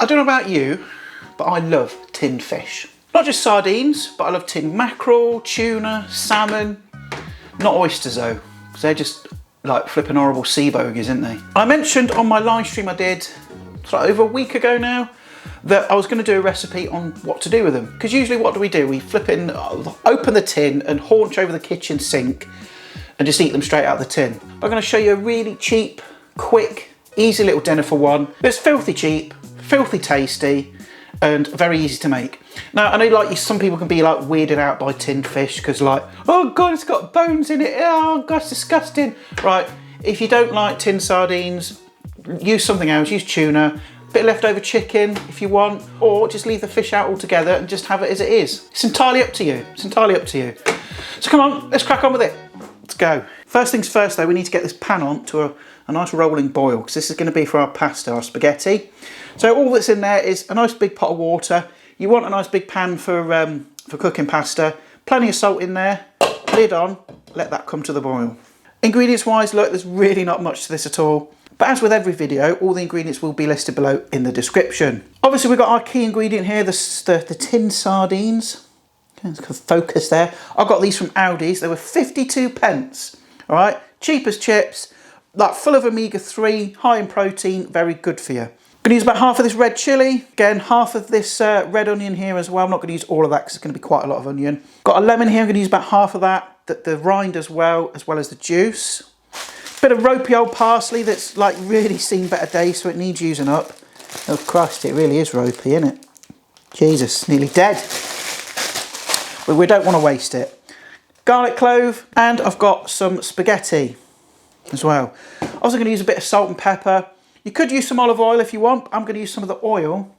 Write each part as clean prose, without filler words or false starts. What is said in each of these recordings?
I don't know about you, but I love tinned fish. Not just sardines, but I love tinned mackerel, tuna, salmon. Not oysters though, because they're just like flipping horrible sea bogies, isn't they? I mentioned on my live stream I did, it's like over a week ago now, that I was going to do a recipe on what to do with them. Because usually what do? We flip in, open the tin and haunch over the kitchen sink and just eat them straight out of the tin. I'm going to show you a really cheap, quick, easy little dinner for one. It's filthy cheap, filthy tasty, and very easy to make. Now, I know like some people can be like weirded out by tinned fish because like, oh God, it's got bones in it. Oh God, it's disgusting. Right, if you don't like tinned sardines, use something else, use tuna, bit of leftover chicken if you want, or just leave the fish out altogether and just have it as it is. It's entirely up to you. It's entirely up to you. So come on, let's crack on with it. Let's go. First things first though, we need to get this pan on to a nice rolling boil because this is going to be for our pasta, our spaghetti. So all that's in there is a nice big pot of water. You want a nice big pan for cooking pasta. Plenty of salt in there. Lid on. Let that come to the boil. Ingredients wise, look, there's really not much to this at all. But as with every video, all the ingredients will be listed below in the description. Obviously, we've got our key ingredient here, the tinned sardines. Okay, let's focus there. I got these from Aldi's. They were 52p. All right, cheap as chips, like full of omega-3, high in protein, very good for you. I'm going to use about half of this red chilli. Again, half of this red onion here as well. I'm not going to use all of that because it's going to be quite a lot of onion. Got a lemon here. I'm going to use about half of that. The rind as well as the juice. Bit of ropey old parsley that's like really seen better days, so it needs using up. Oh Christ, it really is ropey, isn't it? Jesus, nearly dead. But we don't want to waste it. Garlic clove, and I've got some spaghetti as well. Also going to use a bit of salt and pepper. You could use some olive oil if you want. I'm going to use some of the oil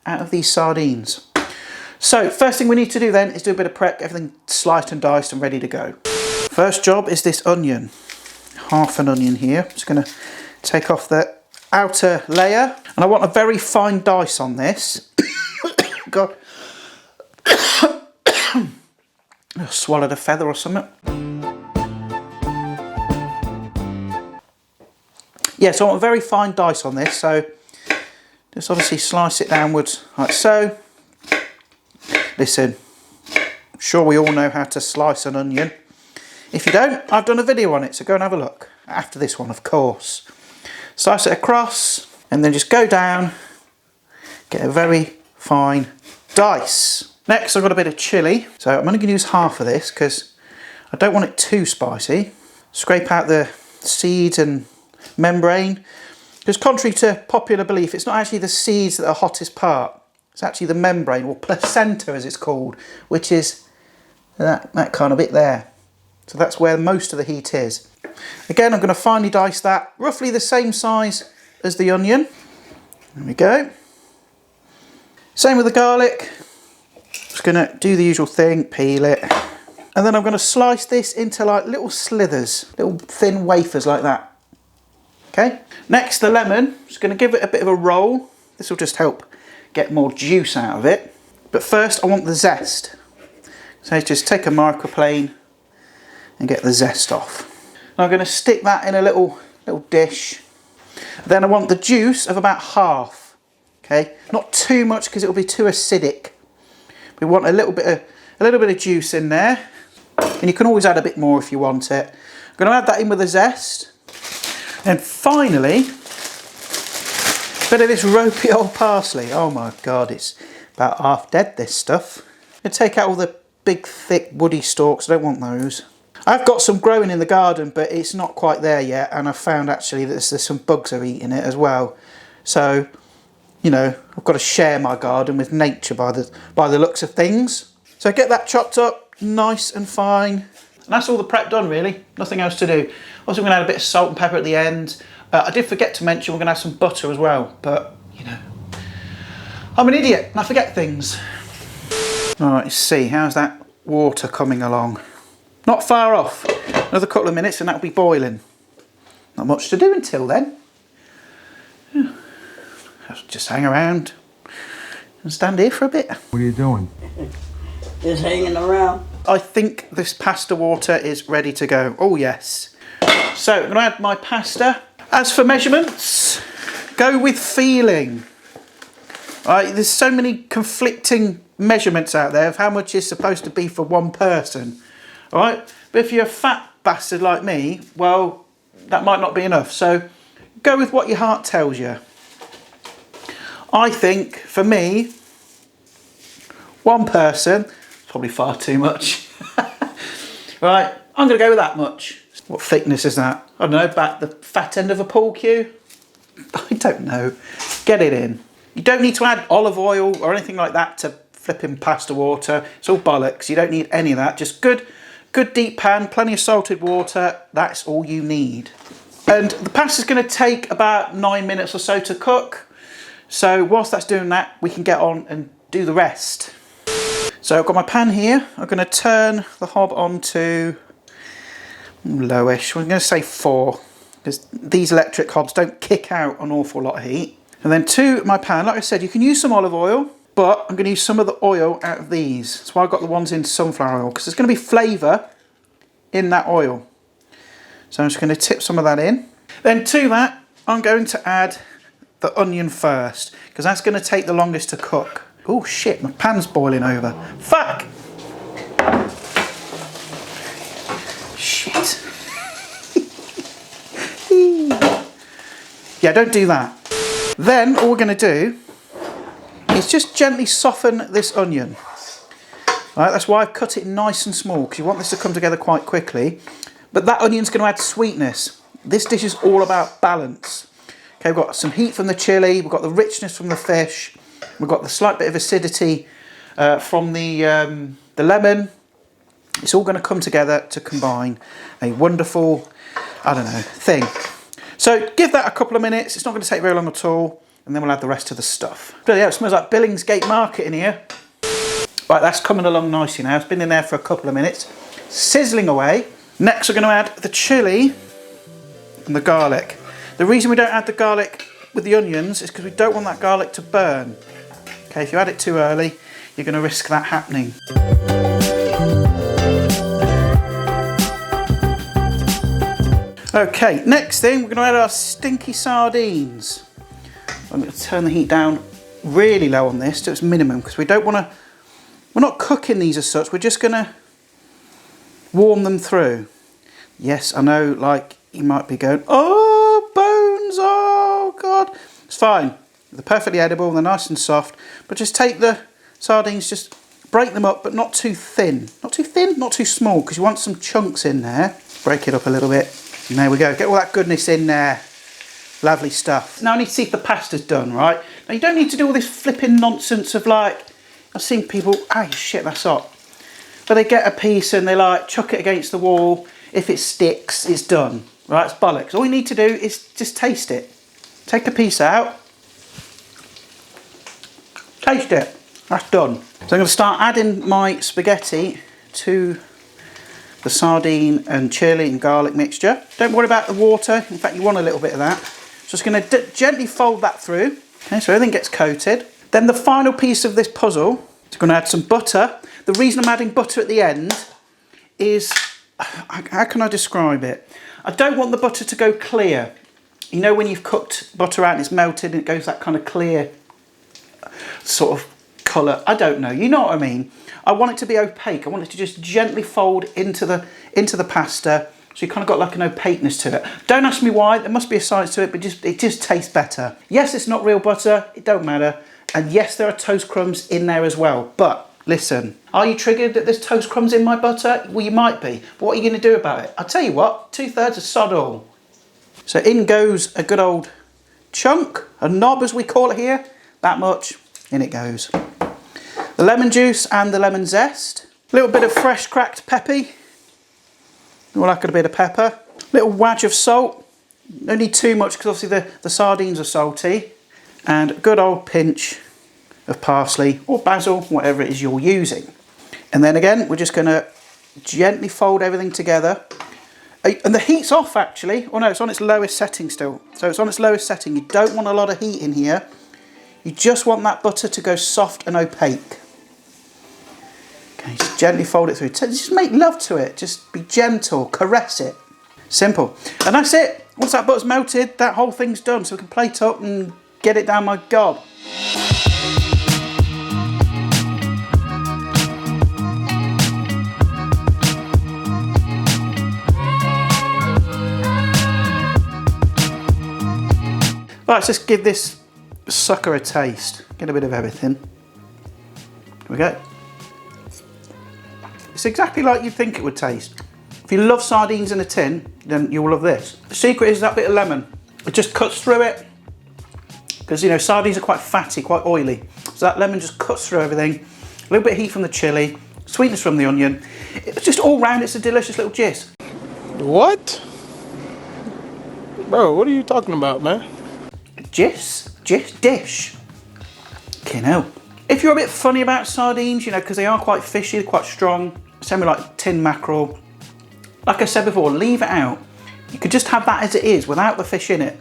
out of these sardines. So first thing we need to do then is do a bit of prep, everything sliced and diced and ready to go. First job is this onion. Half an onion here. I'm just going to take off the outer layer, and I want a very fine dice on this. God. I swallowed a feather or something. Yeah, so I want a very fine dice on this, so just obviously slice it downwards like so. Listen, I'm sure we all know how to slice an onion. If you don't, I've done a video on it, so go and have a look. After this one, of course. Slice it across, and then just go down, get a very fine dice. Next, I've got a bit of chilli. So I'm only going to use half of this because I don't want it too spicy. Scrape out the seeds and membrane. Because contrary to popular belief, it's not actually the seeds that are the hottest part. It's actually the membrane, or placenta as it's called, which is that kind of bit there. So that's where most of the heat is. Again, I'm going to finely dice that, roughly the same size as the onion. There we go. Same with the garlic. Just going to do the usual thing, peel it. And then I'm going to slice this into like little slithers, little thin wafers like that. Okay. Next, the lemon. Just going to give it a bit of a roll. This will just help get more juice out of it. But first, I want the zest. So just take a microplane and get the zest off. Now I'm going to stick that in a little dish. Then I want the juice of about half. Okay, not too much because it will be too acidic. We want a little bit of juice in there, and you can always add a bit more if you want it. I'm going to add that in with the zest, and finally, a bit of this ropey old parsley. Oh my God, it's about half dead, this stuff. I'm going to take out all the big, thick, woody stalks. I don't want those. I've got some growing in the garden, but it's not quite there yet, and I've found actually that there's some bugs are eating it as well. So, you know, I've got to share my garden with nature by the looks of things. So get that chopped up nice and fine. And that's all the prep done really, nothing else to do. Also, I'm going to add a bit of salt and pepper at the end. I did forget to mention we're going to add some butter as well, but, you know, I'm an idiot and I forget things. All right, let's see, how's that water coming along? Not far off. Another couple of minutes and that'll be boiling. Not much to do until then. Just hang around and stand here for a bit. What are you doing? Just hanging around. I think this pasta water is ready to go. Oh yes. So I'm going to add my pasta. As for measurements, go with feeling. Right, there's so many conflicting measurements out there of how much is supposed to be for one person. All right, but if you're a fat bastard like me, well, that might not be enough. So go with what your heart tells you. I think for me, one person, probably far too much. Right, I'm going to go with that much. What thickness is that? I don't know, about the fat end of a pool cue? I don't know. Get it in. You don't need to add olive oil or anything like that to flipping pasta water. It's all bollocks. You don't need any of that. Just good deep pan, plenty of salted water. That's all you need. And the pasta's going to take about 9 minutes or so to cook. So whilst that's doing that, we can get on and do the rest. So I've got my pan here. I'm going to turn the hob on to lowish. We're going to say 4, because these electric hobs don't kick out an awful lot of heat. And then to my pan, like I said, you can use some olive oil, but I'm going to use some of the oil out of these. That's why I've got the ones in sunflower oil, because there's going to be flavour in that oil. So I'm just going to tip some of that in. Then to that, I'm going to add the onion first, because that's going to take the longest to cook. Oh shit, my pan's boiling over. Fuck! Shit. Yeah, don't do that. Then all we're going to do is just gently soften this onion. Right, that's why I've cut it nice and small, because you want this to come together quite quickly. But that onion's going to add sweetness. This dish is all about balance. Okay, we've got some heat from the chilli, we've got the richness from the fish, we've got the slight bit of acidity from the lemon. It's all going to come together to combine a wonderful, I don't know, thing. So give that a couple of minutes. It's not going to take very long at all. And then we'll add the rest of the stuff. But yeah, it smells like Billingsgate Market in here. Right, that's coming along nicely now. It's been in there for a couple of minutes. Sizzling away. Next we're going to add the chilli and the garlic. The reason we don't add the garlic with the onions is because we don't want that garlic to burn. Okay, if you add it too early, you're going to risk that happening. Okay, next thing, we're going to add our stinky sardines. I'm going to turn the heat down really low on this to its minimum, because we don't want to, we're not cooking these as such, we're just going to warm them through. Yes, I know, like, you might be going, oh, bones, oh, God. It's fine. They're perfectly edible, they're nice and soft, but just take the sardines, just break them up, but not too thin. Not too thin, not too small, because you want some chunks in there. Break it up a little bit. And there we go. Get all that goodness in there. Lovely stuff. Now I need to see if the pasta's done, right? Now you don't need to do all this flipping nonsense of like, I've seen people, oh shit, that's hot. But they get a piece and they like chuck it against the wall. If it sticks, it's done. Right, it's bollocks. All you need to do is just taste it. Take a piece out. Taste it. That's done. So I'm going to start adding my spaghetti to the sardine and chilli and garlic mixture. Don't worry about the water. In fact, you want a little bit of that. Just going to gently fold that through. Okay, so everything gets coated. Then the final piece of this puzzle is going to add some butter. The reason I'm adding butter at the end is, how can I describe it? I don't want the butter to go clear. You know when you've cooked butter out and it's melted and it goes that kind of clear sort of colour? I don't know. You know what I mean? I want it to be opaque. I want it to just gently fold into the pasta, so you kind of got like an opaqueness to it. Don't ask me why. There must be a science to it, but it just tastes better. Yes, it's not real butter. It don't matter. And yes, there are toast crumbs in there as well. But listen, are you triggered that there's toast crumbs in my butter? Well, you might be. But what are you going to do about it? I'll tell you what. 2/3 of sod all. So in goes a good old chunk, a knob as we call it here. That much. In it goes. The lemon juice and the lemon zest. A little bit of fresh cracked peppy. Well, like a bit of pepper. Little wedge of salt. Don't need too much because obviously the sardines are salty. And a good old pinch of parsley or basil, whatever it is you're using. And then again, we're just going to gently fold everything together. And the heat's off actually. Oh no, it's on its lowest setting still. So it's on its lowest setting. You don't want a lot of heat in here. You just want that butter to go soft and opaque. Okay, just gently fold it through. Just make love to it. Just be gentle, caress it. Simple. And that's it. Once that butter's melted, that whole thing's done. So we can plate up and get it down my gob. Right, let's just give this sucker a taste. Get a bit of everything. Here we go. It's exactly like you'd think it would taste. If you love sardines in a tin, then you'll love this. The secret is that bit of lemon. It just cuts through it. Because, you know, sardines are quite fatty, quite oily. So that lemon just cuts through everything. A little bit of heat from the chilli, sweetness from the onion. It's just all round, it's a delicious little gist. What? Bro, what are you talking about, man? Dish. Okay, now. If you're a bit funny about sardines, you know, because they are quite fishy, they're quite strong. Same with like tin mackerel. Like I said before, leave it out. You could just have that as it is, without the fish in it.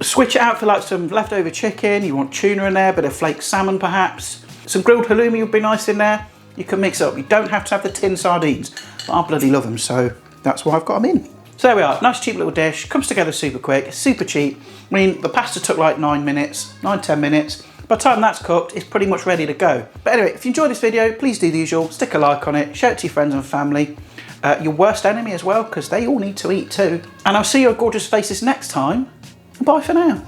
Switch it out for like some leftover chicken, you want tuna in there, bit of flaked salmon perhaps. Some grilled halloumi would be nice in there. You can mix it up. You don't have to have the tin sardines. But I bloody love them, so that's why I've got them in. So there we are, nice cheap little dish, comes together super quick, super cheap. I mean, the pasta took like 9 minutes, 10 minutes. By the time that's cooked, it's pretty much ready to go. But anyway, if you enjoyed this video, please do the usual, stick a like on it, share it to your friends and family. Your worst enemy as well, because they all need to eat too. And I'll see your gorgeous faces next time. Bye for now.